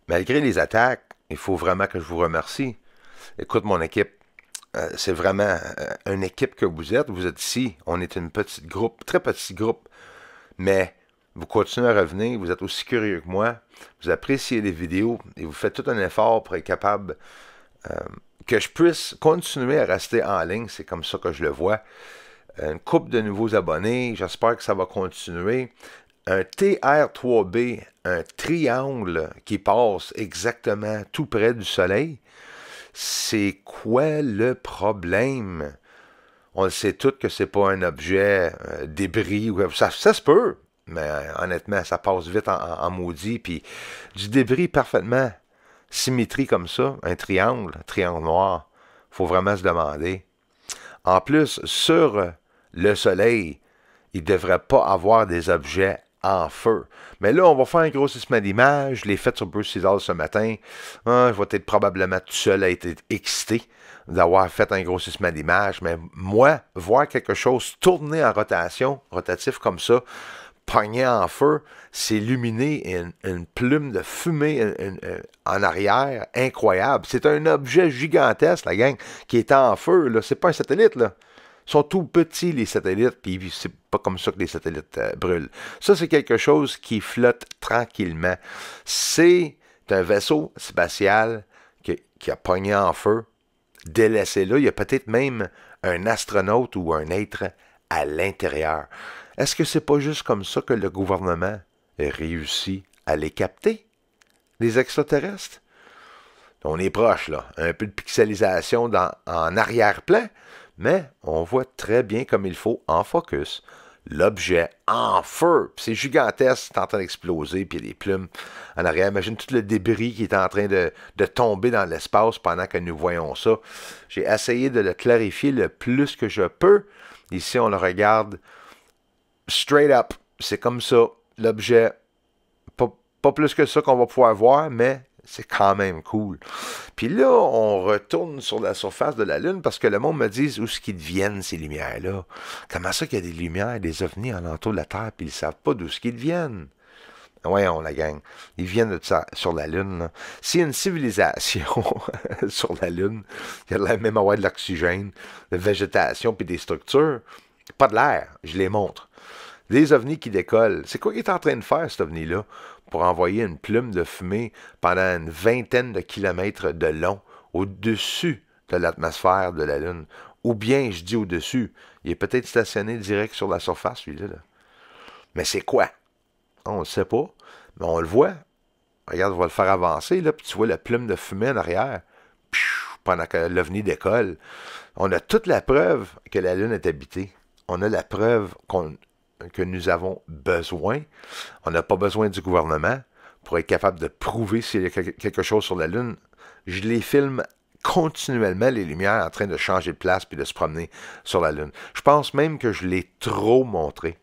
Malgré les attaques, il faut vraiment que je vous remercie. Écoute, mon équipe, c'est vraiment une équipe que vous êtes. Vous êtes ici. On est une petite groupe, très petit groupe, mais vous continuez à revenir. Vous êtes aussi curieux que moi. Vous appréciez les vidéos et vous faites tout un effort pour être capable euh, que je puisse continuer à rester en ligne. C'est comme ça que je le vois. Une couple de nouveaux abonnés. J'espère que ça va continuer. Un TR3B, un triangle qui passe exactement tout près du soleil. C'est quoi le problème? On le sait tous que c'est pas un objet débris. Ça se peut, mais honnêtement, ça passe vite en maudit. Puis du débris parfaitement symétrie comme ça, un triangle noir, faut vraiment se demander. En plus, sur le soleil, il ne devrait pas avoir des objets en feu. Mais là, on va faire un grossissement d'image. Je l'ai fait sur Bruce Seasall ce matin. Je vais être probablement tout seul à être excité d'avoir fait un grossissement d'image. Mais moi, voir quelque chose tourner en rotation, rotatif comme ça, pogné en feu, s'illuminer une plume de fumée en arrière, incroyable. C'est un objet gigantesque, la gang, qui est en feu. Là. C'est pas un satellite, là. Ils sont tout petits, les satellites, puis c'est pas comme ça que les satellites brûlent. Ça, c'est quelque chose qui tranquillement. C'est un vaisseau spatial qui a pogné en feu, délaissé là. Il y a peut-être même un astronaute ou un être à l'intérieur. Est-ce que c'est pas juste comme ça que le gouvernement réussit à les capter, les extraterrestres? On est proche, là. Un peu de pixelisation en arrière-plan, mais on voit très bien comme il faut en focus l'objet en feu. C'est gigantesque, c'est en train d'exploser, puis il y a des plumes en arrière. Imagine tout le débris qui est en train de tomber dans l'espace pendant que nous voyons ça. J'ai essayé de le clarifier le plus que je peux. Ici, on le regarde straight up. C'est comme ça. L'objet, pas plus que ça qu'on va pouvoir voir, mais c'est quand même cool. Puis là, on retourne sur la surface de la Lune parce que le monde me dit où est-ce qu'ils viennent, ces lumières-là. Comment ça qu'il y a des lumières, des ovnis alentour de la Terre, puis ils ne savent pas d'où est-ce qu'ils viennent? Voyons, la gang. Ils viennent de ça, sur la Lune. S'il y a une civilisation sur la Lune, il y a même avoir de l'oxygène, de la végétation, puis des structures. Pas de l'air, je les montre. Des ovnis qui décollent. C'est quoi qu'il est en train de faire, cet ovni-là, pour envoyer une plume de fumée pendant une vingtaine de kilomètres de long au-dessus de l'atmosphère de la Lune? Ou bien, je dis au-dessus, il est peut-être stationné direct sur la surface, celui-là. Mais c'est quoi? On ne le sait pas, mais on le voit. Regarde, on va le faire avancer, là, puis tu vois la plume de fumée en arrière, pendant que l'OVNI décolle. On a toute la preuve que la Lune est habitée. On a la preuve que nous avons besoin. On n'a pas besoin du gouvernement pour être capable de prouver s'il y a quelque chose sur la Lune. Je les filme continuellement, les lumières en train de changer de place puis de se promener sur la Lune. Je pense même que je l'ai trop montré.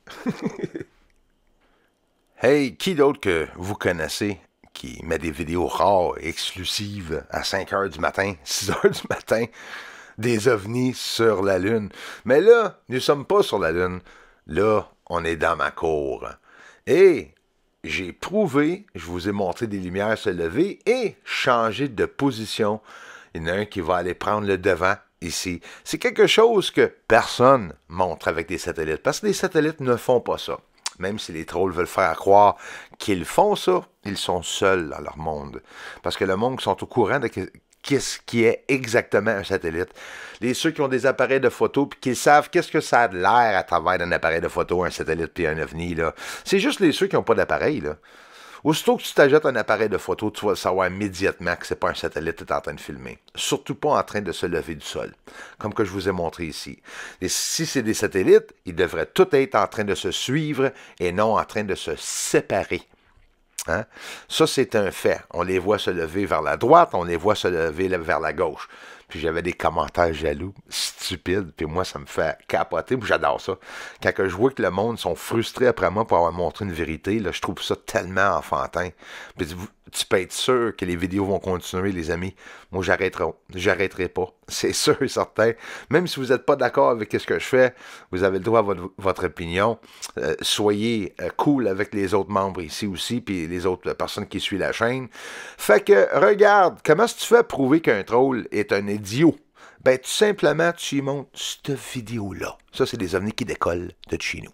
Hey, qui d'autre que vous connaissez qui met des vidéos rares et exclusives à 5 heures du matin, 6 heures du matin, des ovnis sur la Lune? Mais là, nous ne sommes pas sur la Lune. Là, on est dans ma cour. Et j'ai prouvé, je vous ai montré des lumières se lever et changer de position. Il y en a un qui va aller prendre le devant ici. C'est quelque chose que personne montre avec des satellites, parce que les satellites ne font pas ça. Même si les trolls veulent faire croire qu'ils font ça, ils sont seuls dans leur monde. Parce que le monde sont au courant de qu'est-ce qui est exactement un satellite. Ceux qui ont des appareils de photo puis qui savent qu'est-ce que ça a de l'air à travers un appareil de photo, un satellite puis un ovni, là. C'est juste ceux qui n'ont pas d'appareil, là. Aussitôt que tu t'achètes un appareil de photo, tu vas savoir immédiatement que c'est pas un satellite que tu es en train de filmer. Surtout pas en train de se lever du sol, comme que je vous ai montré ici. Et si c'est des satellites, ils devraient tous être en train de se suivre et non en train de se séparer. Hein? Ça, c'est un fait. On les voit se lever vers la droite, on les voit se lever vers la gauche. Puis j'avais des commentaires jaloux, stupides, puis moi, ça me fait capoter, puis j'adore ça. Quand je vois que le monde sont frustrés après moi pour avoir montré une vérité, là, je trouve ça tellement enfantin. Puis tu peux être sûr que les vidéos vont continuer, les amis. Moi, j'arrêterai pas. C'est sûr et certain. Même si vous n'êtes pas d'accord avec ce que je fais, vous avez le droit à votre opinion. Soyez cool avec les autres membres ici aussi, puis les autres personnes qui suivent la chaîne. Fait que, regarde, comment est-ce que tu fais prouver qu'un troll est un idiot? Ben, tout simplement, tu y montres cette vidéo-là. Ça, c'est des ovnis qui décollent de chez nous.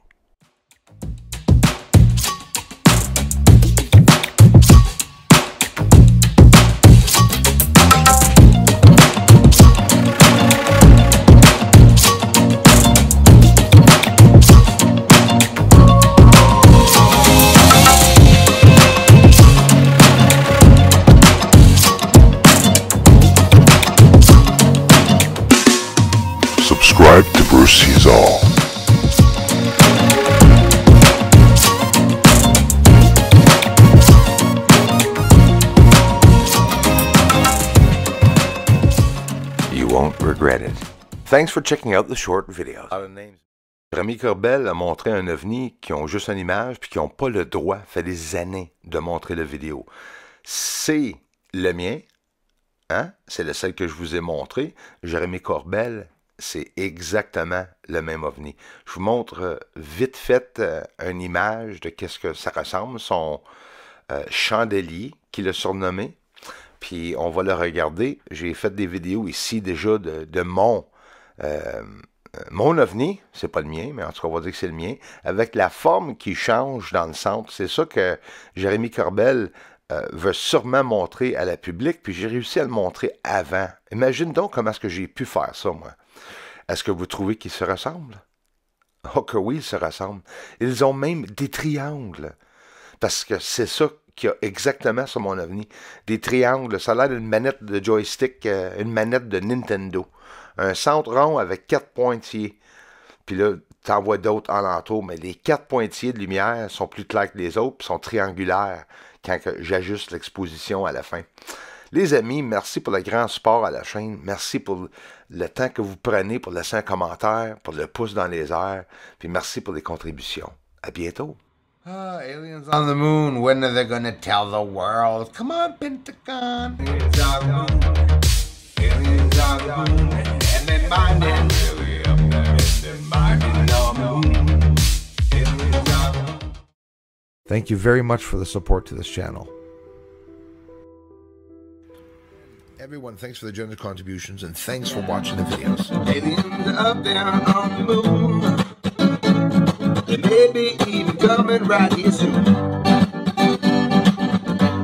Subscribe to Bruce Sees All. You won't regret it. Thanks for checking out the short video. Jérémy Corbel a montré un ovni qui ont juste une image puis qui n'ont pas le droit, fait des années, de montrer la vidéo. C'est le mien, hein? C'est le seul que je vous ai montré. Jérémy Corbel, c'est exactement le même ovni. Je vous montre vite fait une image de qu'est-ce que ça ressemble, son chandelier qu'il a surnommé. Puis on va le regarder. J'ai fait des vidéos ici déjà de mon ovni, c'est pas le mien, mais en tout cas on va dire que c'est le mien, avec la forme qui change dans le centre. C'est ça que Jérémy Corbel veut sûrement montrer à la public, puis j'ai réussi à le montrer avant. Imagine donc comment est-ce que j'ai pu faire ça, moi. Est-ce que vous trouvez qu'ils se ressemblent? Oh que oui, ils se ressemblent. Ils ont même des triangles. Parce que c'est ça qu'il y a exactement sur mon ovni. Des triangles. Ça a l'air d'une manette de joystick, une manette de Nintendo. Un centre rond avec 4 pointillés. Puis là, tu en vois d'autres alentours, mais les 4 pointillés de lumière sont plus clairs que les autres, puis sont triangulaires quand j'ajuste l'exposition à la fin. Les amis, merci pour le grand support à la chaîne. Merci pour le temps que vous prenez pour laisser un commentaire, pour le pouce dans les airs. Puis merci pour les contributions. À bientôt. Aliens on the moon, when are they gonna tell the world? Come on, Pentagon. Aliens on the moon. Aliens on the moon. And they're mining. Really up there. And they're mining on the moon. Aliens on the moon. Thank you very much for the support to this channel. Everyone, thanks for the generous contributions and thanks for watching the videos. Aliens up there on the moon. They may be even coming right here soon.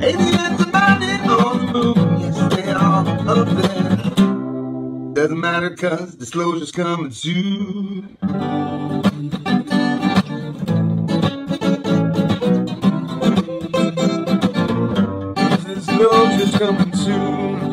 Aliens are mining on the moon. Yes, they are up there. Doesn't matter cause disclosure's coming soon. Disclosure's coming soon.